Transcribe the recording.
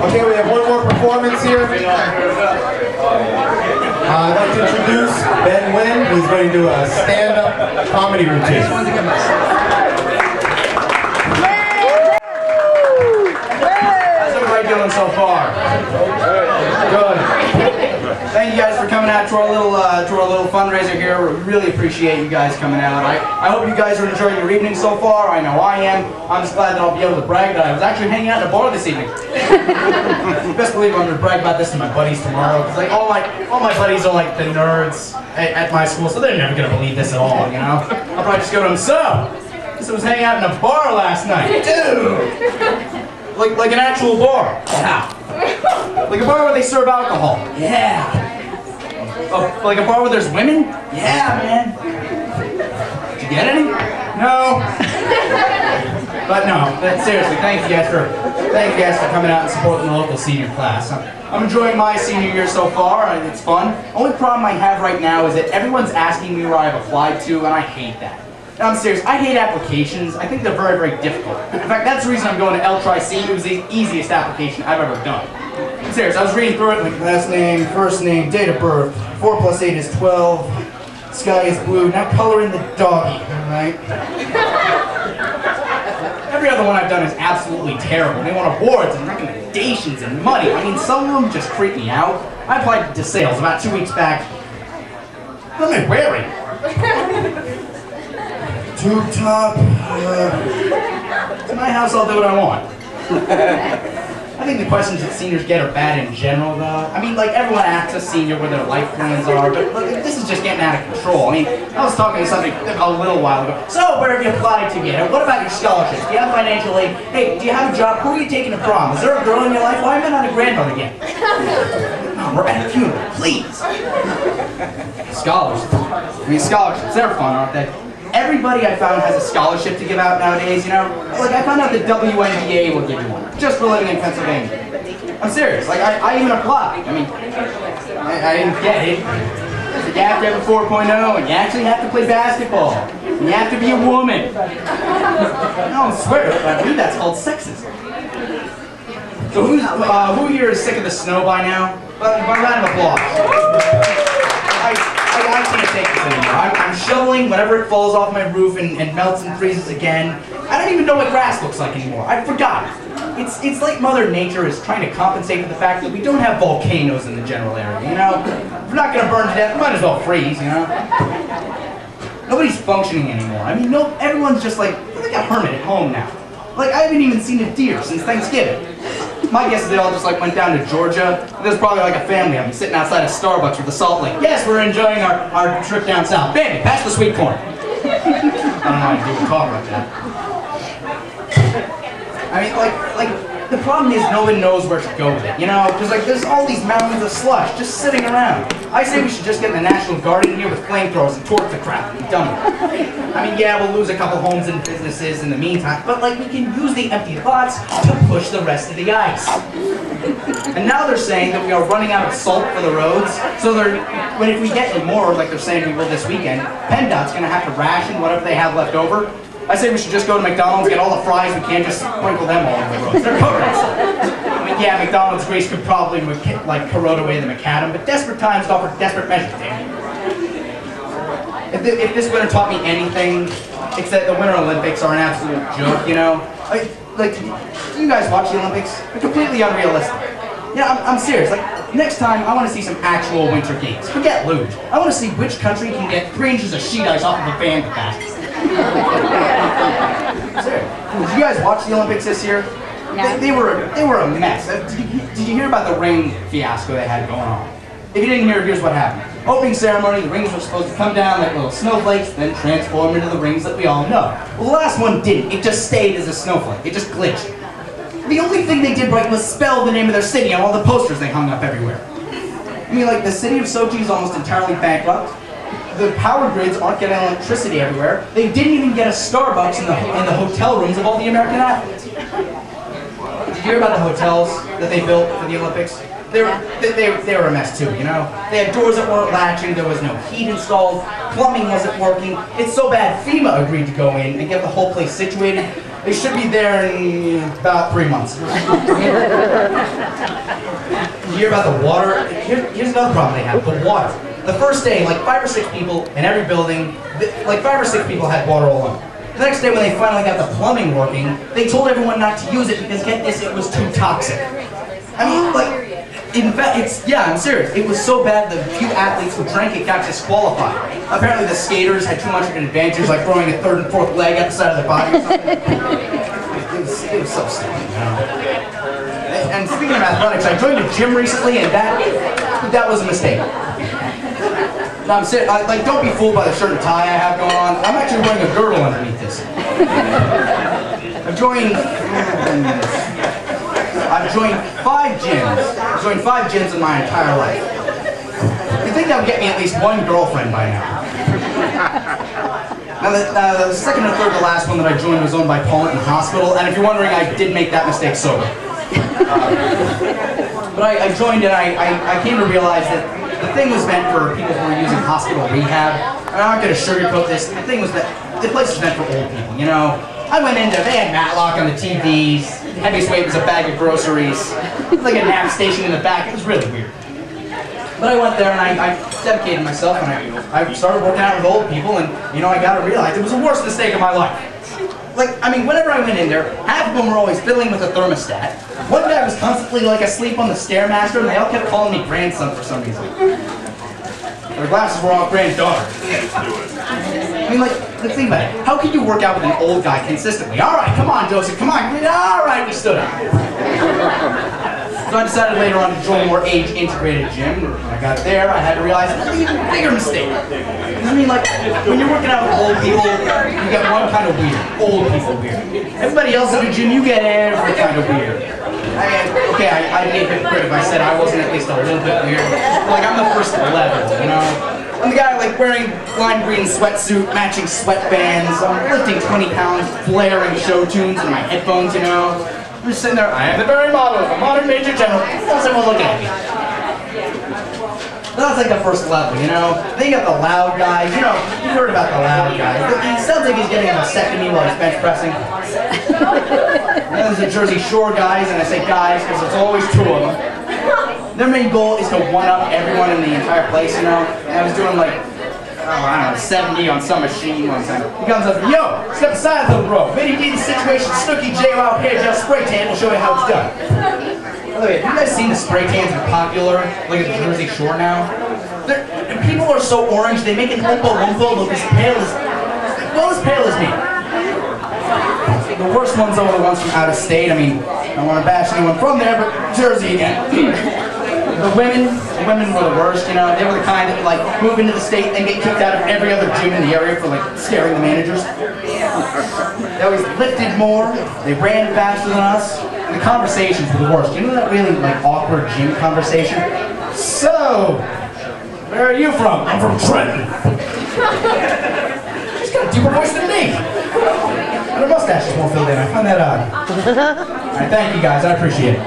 Okay, we have one more performance here. I'd like to introduce Winn, who's going to do a stand-up comedy routine. How's everybody doing so far? Good. Thank you guys for coming out to our little fundraiser here. We really appreciate you guys coming out. I hope you guys are enjoying your evening so far. I know I am. I'm just glad that I'll be able to brag that I was actually hanging out in a bar this evening. Best believe I'm gonna brag about this to my buddies tomorrow, because like all my buddies are like the nerds at my school, so they're never gonna believe this at all, you know? I'll probably just go to them, so I was hanging out in a bar last night. Dude! Like an actual bar. Yeah. Like a bar where they serve alcohol. Yeah. Like a bar where there's women? Yeah, man. Did you get any? No. But no, seriously, thank you guys for coming out and supporting the local senior class. I'm enjoying my senior year so far, and it's fun. Only problem I have right now is that everyone's asking me where I've applied to, and I hate that. No, I'm serious, I hate applications. I think they're very, very difficult. In fact, that's the reason I'm going to L-Tri-C. It was the easiest application I've ever done. I'm serious, I was reading through it, like last name, first name, date of birth, 4 plus 8 is 12, sky is blue, now color in the doggy, alright? Every other one I've done is absolutely terrible. They want awards and recommendations and money. I mean, some of them just creep me out. I applied to sales about 2 weeks back. What am I wearing? Tube top. In my house, I'll do what I want. I think the questions that seniors get are bad in general, though. I mean, like, everyone asks a senior where their life plans are, but this is just getting out of control. I mean, I was talking to somebody a little while ago. So, where have you applied to yet? What about your scholarships? Do you have financial aid? Hey, do you have a job? Who are you taking to prom? Is there a girl in your life? Why am I not a grandmother yet? Mom, we're at a funeral, please. Scholarships. I mean, scholarships, they're fun, aren't they? Everybody I found has a scholarship to give out nowadays, you know? Like, I found out that WNBA will give you one, just for living in Pennsylvania. I'm serious, like, I even applied. I mean, I didn't get it. You have to have a 4.0, and you actually have to play basketball. And you have to be a woman. No, I swear, I believe that's called sexism. So who here is sick of the snow by now? By round of applause. I can't take this anymore. I'm shoveling whenever it falls off my roof and melts and freezes again. I don't even know what grass looks like anymore. I forgot. It's like Mother Nature is trying to compensate for the fact that we don't have volcanoes in the general area, you know? If we're not going to burn to death, we might as well freeze, you know? Nobody's functioning anymore. I mean, everyone's just like a hermit at home now. Like, I haven't even seen a deer since Thanksgiving. My guess is they all just like went down to Georgia. There's probably like a family of them sitting outside of Starbucks with the Salt Lake. Yes, we're enjoying our trip down south. Baby, pass the sweet corn. I don't know how you talk like that. I mean, like the problem is no one knows where to go with it, you know? Because like there's all these mountains of slush just sitting around. I say we should just get the National Guard in here with flamethrowers and torch the crap and be done with it. I mean, yeah, we'll lose a couple homes and businesses in the meantime, but like we can use the empty lots to push the rest of the ice. And now they're saying that we are running out of salt for the roads, so if we get more, like they're saying we will this weekend, PennDOT's gonna have to ration whatever they have left over. I say we should just go to McDonald's, get all the fries we can, just sprinkle them all over the roads. They're covered in salt. I mean, yeah, McDonald's grease could probably like corrode away the macadam, but desperate times call for desperate measures, damn. If this winter taught me anything, it's that the Winter Olympics are an absolute joke, you know? Like, do you guys watch the Olympics? They're completely unrealistic. Yeah, I'm serious. Like, next time, I want to see some actual winter games. Forget luge. I want to see which country can get 3 inches of sheet ice off of a fan capacity. Serious. Did you guys watch the Olympics this year? Yeah. They were a mess. Did you hear about the ring fiasco they had going on? If you didn't hear, here's what happened. Opening ceremony, the rings were supposed to come down like little snowflakes, then transform into the rings that we all know. Well, the last one didn't. It just stayed as a snowflake. It just glitched. The only thing they did right was spell the name of their city on all the posters they hung up everywhere. I mean, like, the city of Sochi is almost entirely bankrupt. The power grids aren't getting electricity everywhere. They didn't even get a Starbucks in the hotel rooms of all the American athletes. Did you hear about the hotels that they built for the Olympics? They were a mess too, you know? They had doors that weren't latching, there was no heat installed, plumbing wasn't working. It's so bad FEMA agreed to go in and get the whole place situated. They should be there in about 3 months. You hear about the water? Here's another problem they have, the water. The first day, like 5 or 6 people in every building, like 5 or 6 people had water all along. The next day when they finally got the plumbing working, they told everyone not to use it because, get this, it was too toxic. I mean, like, in fact, I'm serious. It was so bad the few athletes who drank it got disqualified. Apparently the skaters had too much of an advantage, like throwing a 3rd and 4th leg at the side of their body or something. It was so stupid, you know? And speaking of athletics, I joined a gym recently, and that was a mistake. No, I'm serious. Like, don't be fooled by the shirt and tie I have going on. I'm actually wearing a girdle underneath this. I've joined 5 gyms. I've joined 5 gyms in my entire life. You'd think that would get me at least 1 girlfriend by now. Now, the second or third to last one that I joined was owned by Paulton Hospital, and if you're wondering, I did make that mistake sober. But I joined and I came to realize that the thing was meant for people who were using hospital rehab. And I'm not going to sugarcoat this. The place was meant for old people, you know? I went in there, they had Matlock on the TVs, the heaviest weight was a bag of groceries, like a nap station in the back, it was really weird. But I went there and I dedicated myself and I started working out with old people and, you know, I got to realize it was the worst mistake of my life. Like, I mean, whenever I went in there, half of them were always fiddling with a thermostat. One guy was constantly, like, asleep on the Stairmaster, and they all kept calling me grandson for some reason. Their glasses were all granddaughter. I mean, like, think about it. How can you work out with an old guy consistently? All right, come on, Joseph, come on. All right, we stood up. So I decided later on to join a more age-integrated gym. When I got there, I had to realize it was an even bigger mistake. I mean, like, when you're working out with old people, you get one kind of weird. Old people weird. Everybody else at the gym, you get every kind of weird. I'd be a hypocrite if I said I wasn't at least a little bit weird. Like, I'm the first level, you know? I'm the guy, like, wearing lime green sweatsuit, matching sweatbands, I'm lifting 20 pounds, blaring show tunes in my headphones, you know? I'm just sitting there, I am the very model of a modern Major General. How's everyone looking at me? That's like the first level, you know? Then you got the loud guys. You know, you've heard about the loud guys. He sounds like he's getting a vasectomy while he's bench pressing. And then there's the Jersey Shore guys, and I say guys because there's always 2 of them. Their main goal is to one-up everyone in the entire place, you know? And I was doing like, I don't know, 70 on some machine one time. He comes up, yo, step aside, little bro. Vinny D, the situation, Snooki, J, out here, just spray tan, we'll show you how it's done. By the way, have you guys seen the spray tans that are popular, like at the Jersey Shore now? People are so orange, they make an Oompa Loompa look as pale as me. The worst ones are the ones from out of state. I mean, I don't want to bash anyone from there, but Jersey again. The women were the worst, you know. They were the kind that, like, move into the state and get kicked out of every other gym in the area for, like, scaring the managers. They always lifted more, they ran faster than us, and the conversations were the worst. You know that really, like, awkward gym conversation? So, where are you from? I'm from Trenton. She's got a deeper voice than me. And her mustache is more filled in. I find that odd. Alright, thank you guys. I appreciate it.